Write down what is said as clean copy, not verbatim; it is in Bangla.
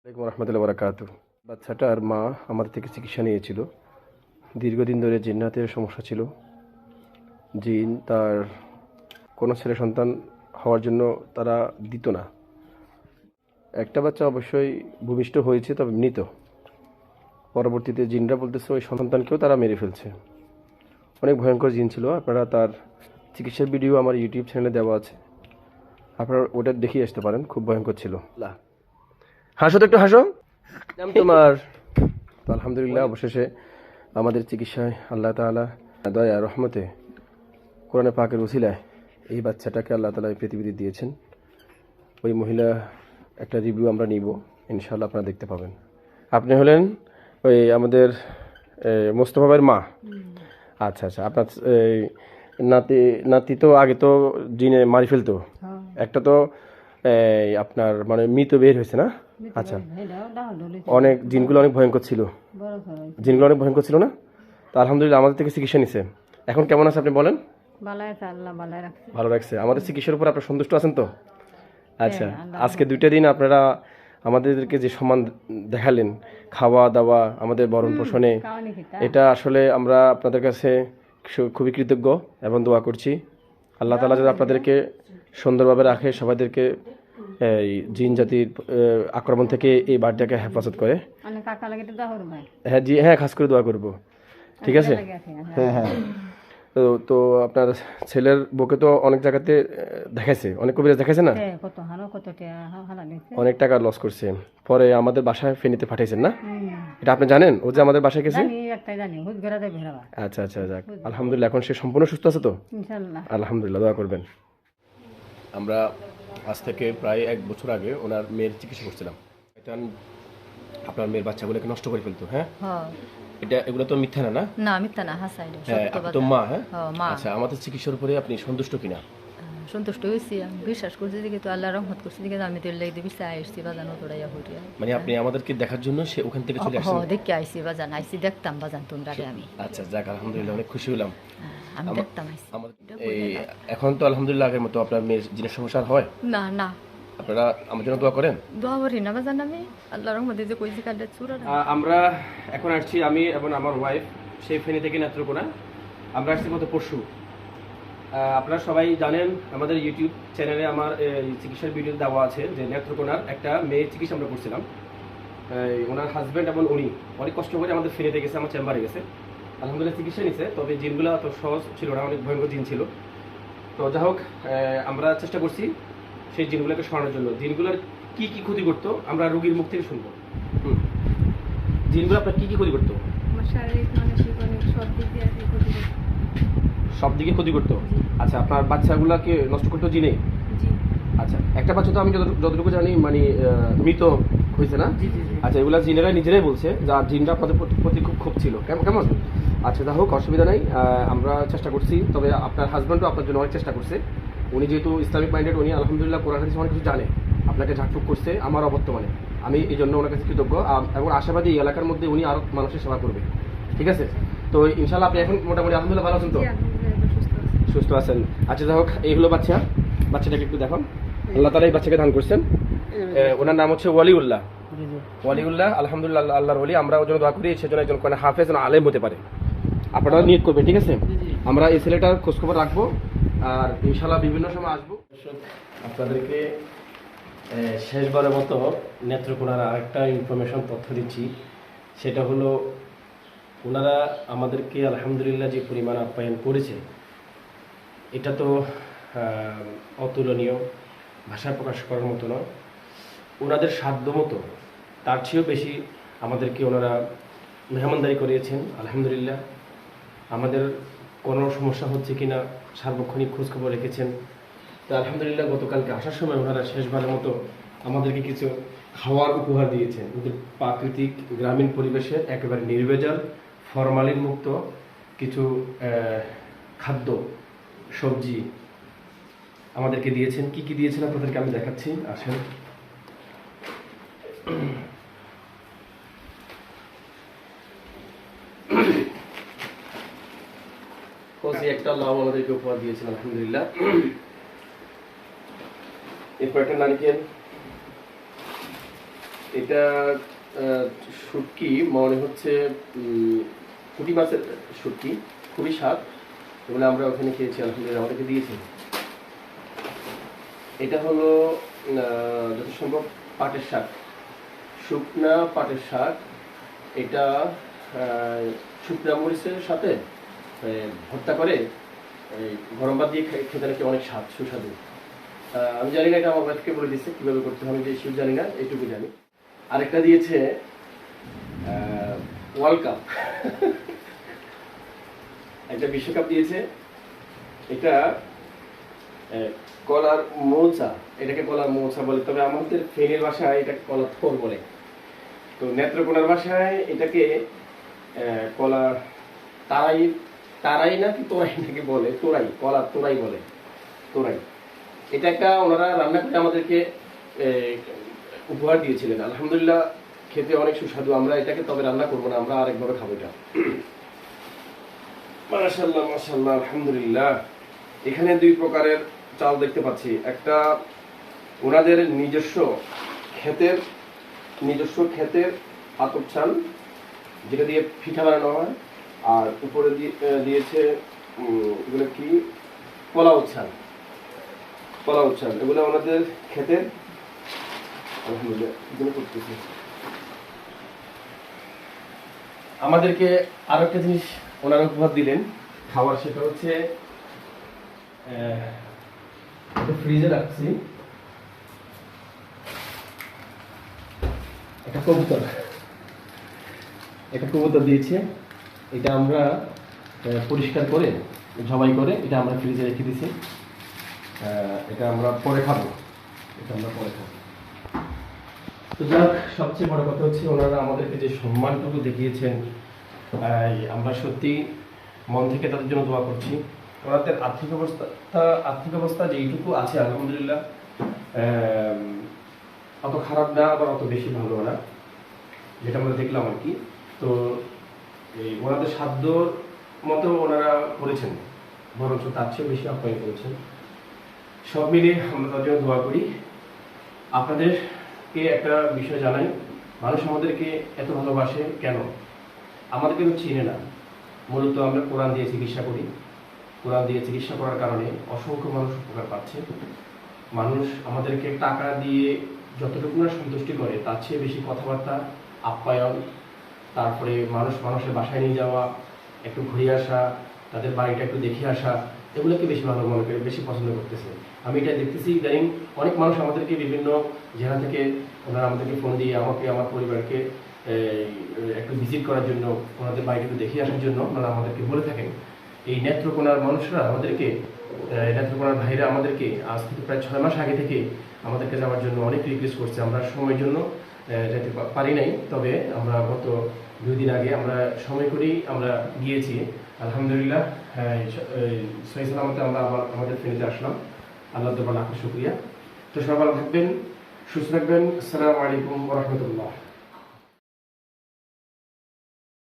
আসসালামু রহমতুল্লাহ বারাকাতুহু। বাচ্চাটার মা আমার থেকে চিকিৎসা নিয়েছিল। দীর্ঘদিন ধরে জিন্নাতের সমস্যা ছিল। জিন তার কোনো ছেলে সন্তান হওয়ার জন্য তারা দিত না। একটা বাচ্চা অবশ্যই ভূমিষ্ঠ হয়েছে, তবে মৃত। পরবর্তীতে জিনরা বলতেছে ওই সন্তানকেও তারা মেরে ফেলছে। অনেক ভয়ঙ্কর জিন ছিল। আপনারা তার চিকিৎসার ভিডিও আমার ইউটিউব চ্যানেলে দেওয়া আছে, আপনারা ওটা দেখিয়ে আসতে পারেন। খুব ভয়ঙ্কর ছিল। হাসো তো, একটু হাসো। নাম তোমার? তো আলহামদুলিল্লাহ, অবশেষে আমাদের চিকিৎসায় আল্লাহ তাআলা দয়া রহমতে কোরআনে পাকের উসিলায় এই বাচ্চাটাকে আল্লাহ তাআলা এই পৃথিবীতে দিয়েছেন। ওই মহিলা একটা রিভিউ আমরা নিব, ইনশাআল্লাহ আপনারা দেখতে পাবেন। আপনি হলেন ওই আমাদের মোস্তফা ভাইয়ের মা? আচ্ছা আচ্ছা। আপনার নাতি নাতি তো আগে তো জিনে মারি ফেলতো, একটা তো আপনার মানে মৃত বের হয়েছে না? আচ্ছা, অনেক জিনগুলো অনেক ভয়ঙ্কর ছিল। জিনগুলো অনেক ভয়ঙ্কর ছিল না? তো আলহামদুলিল্লাহ আমাদের থেকে চিকিৎসা নিছে। এখন কেমন আছে আপনি বলেন? ভালো রাখছে। আমাদের চিকিৎসার উপর আপনারা সন্তুষ্ট আছেন তো? আচ্ছা, আজকে 2টা দিন আপনারা আমাদেরকে যে সম্মান দেখালেন, খাওয়া দাওয়া, আমাদের ভরণ পোষণে, এটা আসলে আমরা আপনাদের কাছে খুবই কৃতজ্ঞ এবং দোয়া করছি আল্লাহ তাআলা যাতে আপনাদেরকে সুন্দরভাবে রাখে, সবাইদেরকে এই জিন জাতির আক্রমণ থেকে এই বাড়িটাকে হেফাজত করে। হ্যাঁ জি, হ্যাঁ, খাস করে দোয়া করব। ঠিক আছে। হ্যাঁ হ্যাঁ। তো তো আপনার ছেলের বউকে তো অনেক জায়গাতে দেখাইছে, অনেক কবিরাজ দেখাইছে না? অনেক টাকা লস করছে। পরে আমাদের বাসায় ফেনীতে পাঠাইছেন না? এটা আপনি জানেন? ও যে আমাদের বাসায় গেছে। আচ্ছা আচ্ছা, যাক আলহামদুলিল্লাহ, এখন সে সম্পূর্ণ সুস্থ আছে তো? আলহামদুলিল্লাহ, দোয়া করবেন। আমরা আজ থেকে প্রায় 1 বছর আগে ওনার মেয়ের চিকিৎসা করছিলাম। এটা আপনার মেয়ের বাচ্চাগুলোকে নষ্ট করে ফেলতো। হ্যাঁ, এটা এগুলো তো মিথ্যা না? না মিথ্যা না, হাসাই আপনি তো মা। হ্যাঁ, আচ্ছা, আমাদের চিকিৎসার উপরে আপনি সন্তুষ্ট কিনা? সন্তুষ্ট হয়েছি, আমি বিশ্বাস করছি দিকে তো আল্লাহ রহমত করছি দিকে আমি তো লেগে দিবি আইসি বাজানো তোরাইয়া হইয়া। মানে আপনি আমাদেরকে দেখার জন্য সে ওখান থেকে চলে আসছেন? দেখে আইসি বাজান, আইসি দেখতাম বাজান তোমরা আমি। আচ্ছা, যাক আলহামদুলিল্লাহ, অনেক খুশি হলাম। আমি দেখতাম আইসি। এই এখন তো আলহামদুলিল্লাহ আগের মতো আপনার মেয়ের জিনের সমস্যা হয় না? না, আপনারা আমার জন্য দোয়া করেন। দোয়া করি না বাজান, আমি আল্লাহ রহমতে যে কইছি কালে চূড়া। আমরা এখন আসছি, আমি এবং আমার ওয়াইফ, সেই ফেনী থেকে নেত্রকোনা। আমরা আসছি গত পরশু। আপনারা সবাই জানেন আমাদের ইউটিউব চ্যানেলে আমার চিকিৎসার ভিডিও দেওয়া আছে, যে নেত্রকোনার একটা মেয়ের চিকিৎসা আমরা করছিলাম। ওনার হাজব্যান্ড এবং উনি অনেক কষ্ট করে আমাদের ফেনীতে গেছে, আমার চেম্বারে গেছে, আলহামদুলিল্লাহ চিকিৎসা নিছে। তবে জিনগুলো অত সহজ ছিল না, অনেক ভয়ঙ্কর জিন ছিল। তো যাই হোক, আমরা চেষ্টা করছি সেই জিনগুলোকে সরানোর জন্য। জিনগুলোর কি কি ক্ষতি করতো আমরা রোগীর মুখ থেকে শুনবো। জিনগুলো আপনার কি কি ক্ষতি করতো? সব দিকে ক্ষতি করতো। আচ্ছা, আপনার বাচ্চাগুলোকে নষ্ট করতো জিনে? আচ্ছা, একটা বাচ্চা তো আমি যতটুকু জানি মানে মৃত হয়েছে না? আচ্ছা, এগুলা জিনেরা নিজেরাই বলছে যে জিনটা আপনাদের প্রতি খুব ক্ষোভ ছিল। কেমন? আচ্ছা, যা হোক, অসুবিধা নাই। আমরা চেষ্টা করছি। তবে আপনার হাজব্যান্ডও আপনার জন্য অনেক চেষ্টা করছে। উনি যেহেতু ইসলামিক মাইন্ডেড, উনি আলহামদুলিল্লাহ কোরআন হাদিস অনেক কিছু জানে, আপনাকে ঝাড়ফুঁক করছে আমার অবর্তমানে। আমি এই জন্য ওনার কাছে কৃতজ্ঞ এবং আশাবাদী এই এলাকার মধ্যে উনি আরও মানুষের সেবা করবে। ঠিক আছে। তো ইনশাল্লাহ আপনি এখন মোটামুটি আলহামদুলিল্লাহ ভালো আছেন তো? সুস্থ আছেন। আচ্ছা, যাই হোক, এই হলো বাচ্চাটাকে একটু দেখুন। আল্লাহ তাআলা এই বাচ্চাকে দান করছেন। ওনার নাম হচ্ছে ওয়ালিউল্লাহ। আলহামদুলিল্লাহ, আল্লাহর ওলি। আমরা ওর জন্য দোয়া করি, সেজন্য একজন কোন হাফেজ যেন আলেম হতে পারে। আপনারা নিয়ত করবেন, ঠিক আছে? আমরা এই ছেলেটার খোঁজখবর রাখবো, আর ইনশাল্লাহ বিভিন্ন সময় আসবো। আপনাদেরকে শেষবারের মতো নেত্রকোনার আরেকটা ইনফরমেশন তথ্য দিচ্ছি। সেটা হলো, ওনারা আমাদেরকে আলহামদুলিল্লাহ যে পরিমাণ আপ্যায়ন করেছে, এটা তো অতুলনীয়, ভাষায় প্রকাশ করার মতো নয়। ওনাদের সাধ্য মতো তার চেয়েও বেশি আমাদেরকে ওনারা মেহমানদারি করিয়েছেন। আলহামদুলিল্লাহ, আমাদের কোনো সমস্যা হচ্ছে কিনা সার্বক্ষণিক খোঁজখবর রেখেছেন। তো আলহামদুলিল্লাহ, গতকালকে আসার সময় ওনারা শেষবারের মতো আমাদেরকে কিছু খাওয়ার উপহার দিয়েছেন। ওদের প্রাকৃতিক গ্রামীণ পরিবেশের একেবারে নির্ভেজাল, ফরমালিন মুক্ত কিছু খাদ্য, সবজি আমাদেরকে দিয়েছেন। কি কি দিয়েছেন আপনাদেরকে আমি দেখাচ্ছি, আসেন। একটা লাউ আমাদেরকে উপহার দিয়েছেন, আলহামদুলিল্লাহ। এরপর একটা নারকেল, এটা শুটকি মনে হচ্ছে পুঁটি মাছের শুটকি, খুবই স্বাদ। এগুলো আমরা ওখানে খেয়েছি, আলহামদুলিল্লাহ আমাদেরকে দিয়েছে। এটা হলো যত সম্ভব পাটের শাক, শুকনা পাটের শাক। এটা শুকনা মরিচের সাথে ভর্তা করে গরম ভাত দিয়ে খেতে নাকি অনেক স্বাদ, সুস্বাদু। আমি জানি না, এটা আমার ওয়াইফকে বলে দিচ্ছে কীভাবে করতে হবে, যে শিব জানি না, এইটুকু জানি। আরেকটা দিয়েছে ওয়ার্ল্ড কাপ, একটা বিশ্বকাপ দিয়েছে। এটা কলার মৌচা, এটাকে কলার মৌচা বলে, তবে আমাদের ফেনীর ভাষায় এটাকে কলার থোর বলে। তো নেত্রকোনার ভাষায় এটাকে কলা তারাই, তারাই নাকি তোরাই নাকি বলে, তোরাই, কলার তোরাই বলে, তোরাই। এটা একটা ওনারা রান্না করে আমাদেরকে উপহার দিয়েছিলেন। আলহামদুলিল্লাহ খেতে অনেক সুস্বাদু। আমরা এটাকে তবে রান্না করবো না, আমরা আরেকভাবে খাবো এটা। মাশাআল্লাহ মাশাআল্লাহ, আলহামদুলিল্লাহ। এখানে দুই প্রকারের চাল দেখতে পাচ্ছি। একটা ওনাদের নিজস্ব ক্ষেতের আতপ চাল, যেটা দিয়ে পিঠা বানানো হয়, আর উপরে দিয়েছে এগুলো কি পোলাও চাল, পোলাও চাল। এগুলো ওনাদের ক্ষেতের। আলহামদুলিল্লাহ এগুলো করতেছি। আমাদেরকে আরো একটা জিনিস ওনারা উপহার দিলেন খাবার, সেটা হচ্ছে ফ্রিজে রাখছি একটা কবুতর, একটা কবুতর দিয়েছে। এটা আমরা পরিষ্কার করে জবাই করে এটা আমরা ফ্রিজে রেখে দিয়েছি। এটা আমরা পরে খাবো, এটা আমরা পরে খাবো। তো যাক, সবচেয়ে বড় কথা হচ্ছে ওনারা আমাদেরকে যে সম্মানটুকু দেখিয়েছেন, আমরা সত্যি মন থেকে তাদের জন্য দোয়া করছি। ওনাদের আর্থিক অবস্থা যেইটুকু আছে আলহামদুলিল্লাহ, অত খারাপ না, আবার অত বেশি ভালো না, যেটা আমরা দেখলাম আর কি। তো এই ওনাদের সাধ্যর মতো ওনারা করেছেন, বরঞ্চ তার চেয়েও বেশি আপ্যায়ন করেছেন। সব মিলিয়ে আমরা তার জন্য দোয়া করি। আপনাদেরকে একটা বিষয় জানাই, মানুষ আমাদেরকে এত ভালোবাসে কেন? আমাদেরকে তো চিনে না। মূলত আমরা কোরআন দিয়ে চিকিৎসা করি। কোরআন দিয়ে চিকিৎসা করার কারণে অসংখ্য মানুষ উপকার পাচ্ছে। মানুষ আমাদেরকে টাকা দিয়ে যতটুকু না সন্তুষ্টি করে, তার চেয়ে বেশি কথাবার্তা, আপ্যায়ন, তারপরে মানুষের বাসায় নিয়ে যাওয়া, একটু ঘুরে আসা, তাদের বাড়িটা একটু দেখে আসা, এগুলোকে বেশি ভালো মনে করে, বেশি পছন্দ করতেছে। আমি এটা দেখতেছি ইদানিং অনেক মানুষ আমাদেরকে বিভিন্ন জেলা থেকে ওনারা আমাদেরকে ফোন দিয়ে আমাকে, আমার পরিবারকে একটু ভিজিট করার জন্য, ওনাদের বাড়িটা একটু দেখে আসার জন্য ওনারা আমাদেরকে বলে থাকেন। এই নেত্রকোনার মানুষরা আমাদেরকে, নেত্রকোনার ভাইরা আমাদেরকে আজ থেকে প্রায় 6 মাস আগে থেকে আমাদেরকে যাওয়ার জন্য অনেক রিকোয়েস্ট করছে। আমরা সময়ের জন্য যেতে পারি নাই, তবে আমরা গত 2 দিন আগে আমরা সময় করেই আমরা গিয়েছি। আলহামদুলিল্লাহ সহি সালামতে আমরা আবার আমাদের ফেনীতে আসলাম। আল্লাহ দরবার লাখ শুকরিয়া। তো সবাই ভালো থাকবেন, সুস্থ থাকবেন। আসসালামু আলাইকুম ওয়া রাহমাতুল্লাহ।